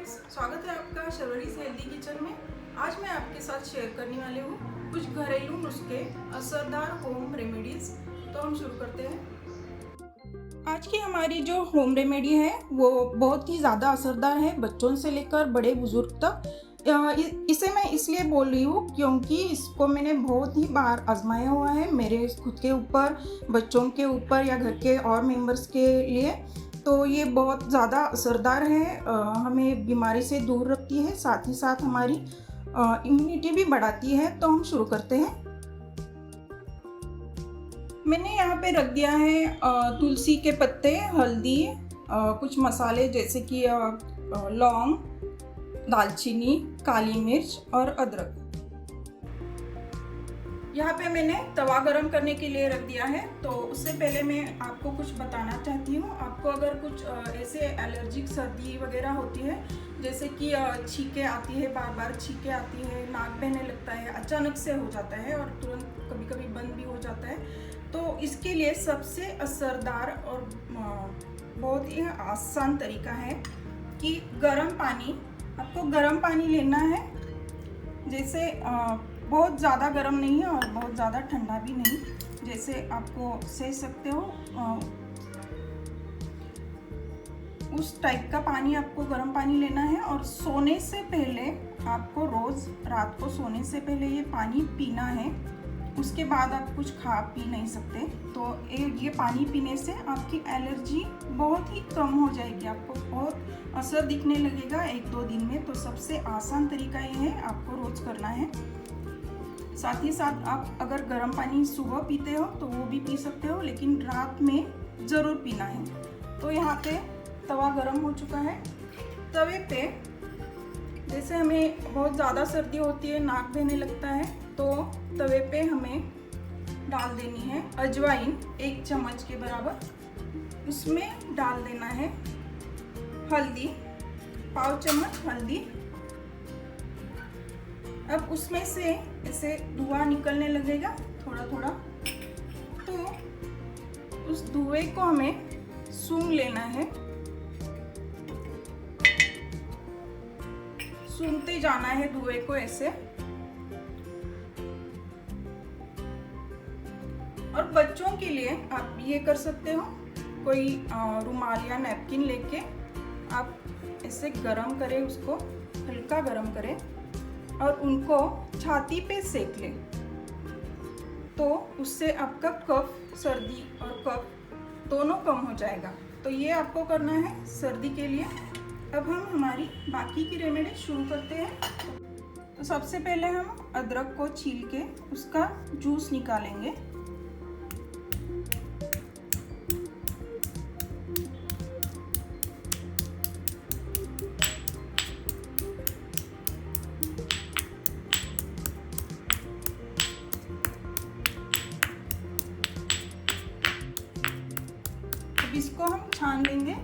Friends, स्वागत है आपका शर्वरी से हेल्दी किचन में। आज मैं आपके साथ शेयर करने वाले हूँ कुछ घरेलू नुस्खे, असरदार होम रेमेडीज। तो हम शुरू करते हैं। आज की हमारी जो होम रेमेडी है वो बहुत ही ज़्यादा असरदार है, बच्चों से लेकर बड़े बुजुर्ग तक। इसे मैं इसलिए बोल रही हूँ क्योंकि इसको मैंने बहुत ही बार आजमाया हुआ है, मेरे खुद के ऊपर, बच्चों के ऊपर या घर के और मेंबर्स के लिए। तो ये बहुत ज़्यादा असरदार है, हमें बीमारी से दूर रखती है, साथ ही साथ हमारी इम्यूनिटी भी बढ़ाती है। तो हम शुरू करते हैं। मैंने यहाँ पे रख दिया है तुलसी के पत्ते, हल्दी, कुछ मसाले जैसे कि लौंग, दालचीनी, काली मिर्च और अदरक। यहाँ पे मैंने तवा गरम करने के लिए रख दिया है। तो उससे पहले मैं आपको कुछ बताना चाहती हूँ। आपको अगर कुछ ऐसे एलर्जिक सर्दी वगैरह होती है, जैसे कि छींकें आती है, बार बार छींकें आती है, नाक बहने लगता है, अचानक से हो जाता है और तुरंत कभी कभी बंद भी हो जाता है, तो इसके लिए सबसे असरदार और बहुत ही आसान तरीका है कि आपको गर्म पानी लेना है। जैसे बहुत ज़्यादा गर्म नहीं है और बहुत ज़्यादा ठंडा भी नहीं, जैसे आपको सह सकते हो उस टाइप का पानी आपको गर्म पानी लेना है। और सोने से पहले आपको रोज़ रात को सोने से पहले ये पानी पीना है। उसके बाद आप कुछ खा पी नहीं सकते। तो ये पानी पीने से आपकी एलर्जी बहुत ही कम हो जाएगी, आपको बहुत असर दिखने लगेगा 1-2 दिन में। तो सबसे आसान तरीका ये है, आपको रोज़ करना है। साथ ही साथ आप अगर गर्म पानी सुबह पीते हो तो वो भी पी सकते हो, लेकिन रात में ज़रूर पीना है। तो यहाँ पे तवा गरम हो चुका है। तवे पे जैसे हमें बहुत ज़्यादा सर्दी होती है, नाक बहने लगता है, तो तवे पे हमें डाल देनी है अजवाइन 1 चम्मच के बराबर। उसमें डाल देना है हल्दी, 1/4 चम्मच हल्दी। अब उसमें से ऐसे धुआं निकलने लगेगा थोड़ा थोड़ा, तो उस धुएं को हमें सूंघ लेना है, सूंघते जाना है धुएं को ऐसे। और बच्चों के लिए आप ये कर सकते हो, कोई रुमाल या नैपकिन लेके आप ऐसे गरम करें, उसको हल्का गरम करें और उनको छाती पे सेक लें। तो उससे आपका कफ, सर्दी और कफ दोनों कम हो जाएगा। तो ये आपको करना है सर्दी के लिए। अब हम हमारी बाकी की रेमेडी शुरू करते हैं। तो सबसे पहले हम अदरक को छील के उसका जूस निकालेंगे। इसको हम छान लेंगे।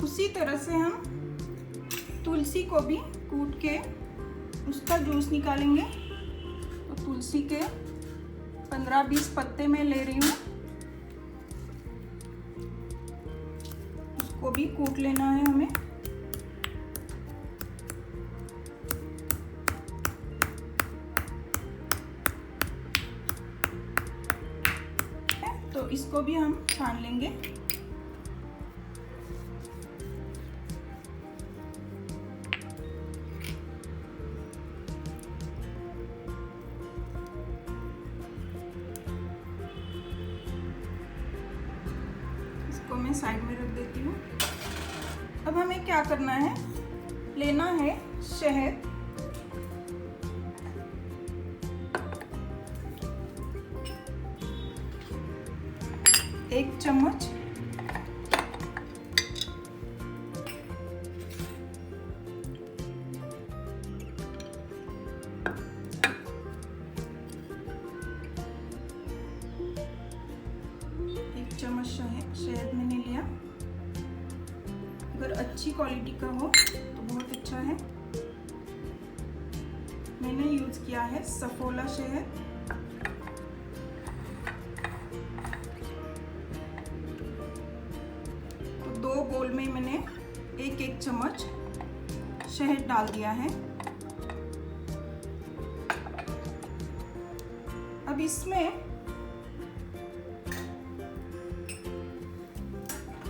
उसी तरह से हम तुलसी को भी कूट के उसका जूस निकालेंगे। तो तुलसी के 15-20 पत्ते मैं ले रही हूँ, उसको भी कूट लेना है हमें। तो इसको भी हम छान लेंगे। इसको मैं साइड में रख देती हूँ। अब हमें क्या करना है, लेना है शहद, 1 चम्मच, शहद मैंने लिया। अगर अच्छी क्वालिटी का हो तो बहुत अच्छा है। मैंने यूज़ किया है सफोला शहद। तो 2 बोल में मैंने 1-1 चम्मच शहद डाल दिया है। अब इसमें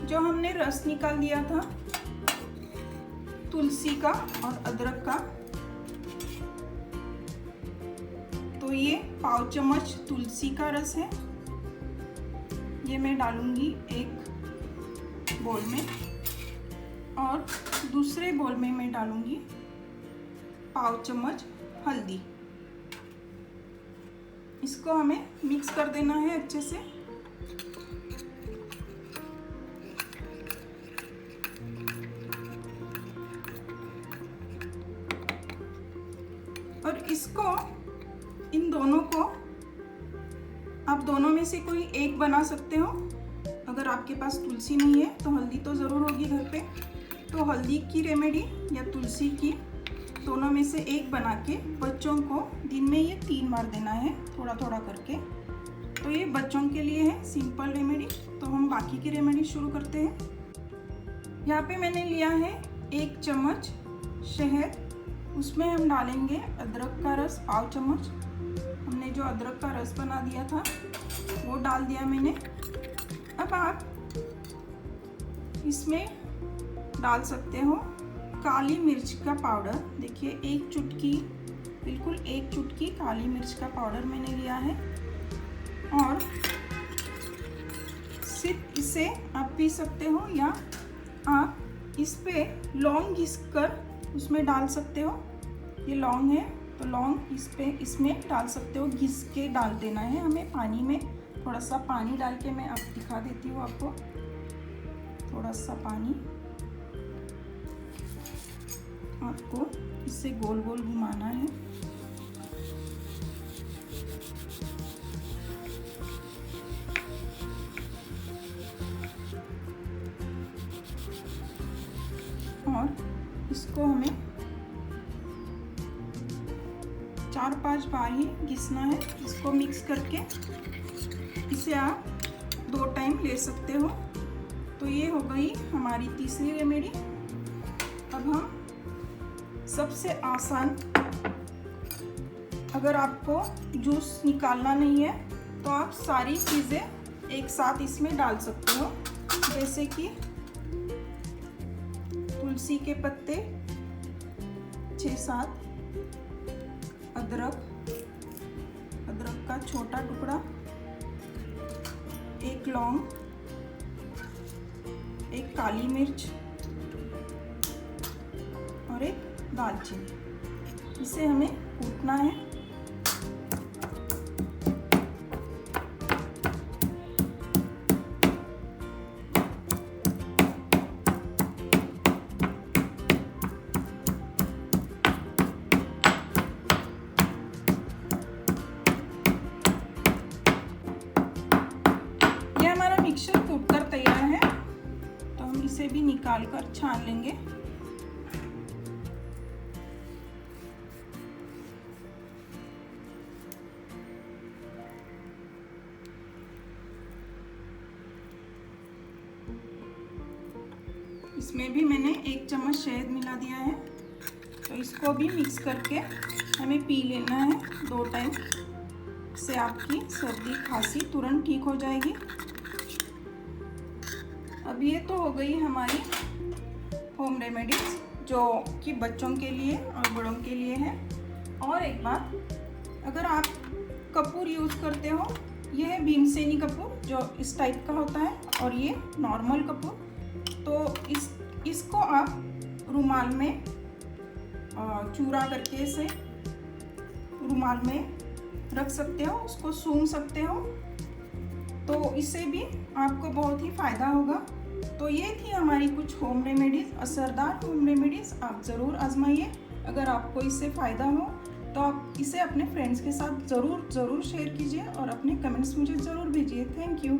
जो हमने रस निकाल दिया था तुलसी का और अदरक का, तो ये पाव चम्मच तुलसी का रस है, ये मैं डालूंगी एक बोल में, और दूसरे बोल में मैं डालूंगी पाव चम्मच हल्दी। इसको हमें मिक्स कर देना है अच्छे से। और इसको, इन दोनों को आप दोनों में से कोई एक बना सकते हो। अगर आपके पास तुलसी नहीं है तो हल्दी तो ज़रूर होगी घर पे, तो हल्दी की रेमेडी या तुलसी की, दोनों में से एक बना के बच्चों को दिन में ये 3 बार देना है, थोड़ा थोड़ा करके। तो ये बच्चों के लिए है सिंपल रेमेडी। तो हम बाकी की रेमेडी शुरू करते हैं। यहाँ पे मैंने लिया है 1 चम्मच शहद, उसमें हम डालेंगे अदरक का रस पाव चम्मच। हमने जो अदरक का रस बना दिया था वो डाल दिया मैंने। अब आप इसमें डाल सकते हो काली मिर्च का पाउडर। देखिए 1 चुटकी, बिल्कुल 1 चुटकी काली मिर्च का पाउडर मैंने लिया है। और सिर्फ इसे आप पी सकते हो, या आप इस पे लौंग घिस कर उसमें डाल सकते हो। ये लौंग है तो लौंग इसमें डाल सकते हो, घिस के डाल देना है हमें पानी में। थोड़ा सा पानी डाल के मैं आप दिखा देती हूँ आपको। थोड़ा सा पानी, आपको इससे गोल गोल घुमाना है। और इसको हमें 4-5 बार ही घिसना है। इसको मिक्स करके इसे आप 2 टाइम ले सकते हो। तो ये हो गई हमारी तीसरी रेमेडी। अब हम सबसे आसान, अगर आपको जूस निकालना नहीं है तो आप सारी चीज़ें एक साथ इसमें डाल सकते हो, जैसे कि तुलसी के पत्ते 6-7, अदरक का छोटा टुकड़ा, 1 लौंग, 1 काली मिर्च और 1 दालचीनी। इसे हमें कूटना है। ये हमारा मिक्सचर कूटकर तैयार है, तो हम इसे भी निकाल कर छान लेंगे। इसमें भी मैंने 1 चम्मच शहद मिला दिया है। तो इसको भी मिक्स करके हमें पी लेना है 2 टाइम। इससे आपकी सर्दी खांसी तुरंत ठीक हो जाएगी। अब ये तो हो गई हमारी होम रेमेडीज, जो कि बच्चों के लिए और बड़ों के लिए है। और एक बात, अगर आप कपूर यूज़ करते हो, ये है भीमसेनी कपूर जो इस टाइप का होता है, और ये नॉर्मल कपूर। तो इसको आप रुमाल में चूरा करके इसे रुमाल में रख सकते हो, उसको सूंघ सकते हो, तो इससे भी आपको बहुत ही फ़ायदा होगा। तो ये थी हमारी कुछ होम रेमेडीज़, असरदार होम रेमेडीज़। आप ज़रूर आजमाइए। अगर आपको इससे फ़ायदा हो तो आप इसे अपने फ्रेंड्स के साथ ज़रूर शेयर कीजिए और अपने कमेंट्स मुझे ज़रूर भेजिए। Thank you.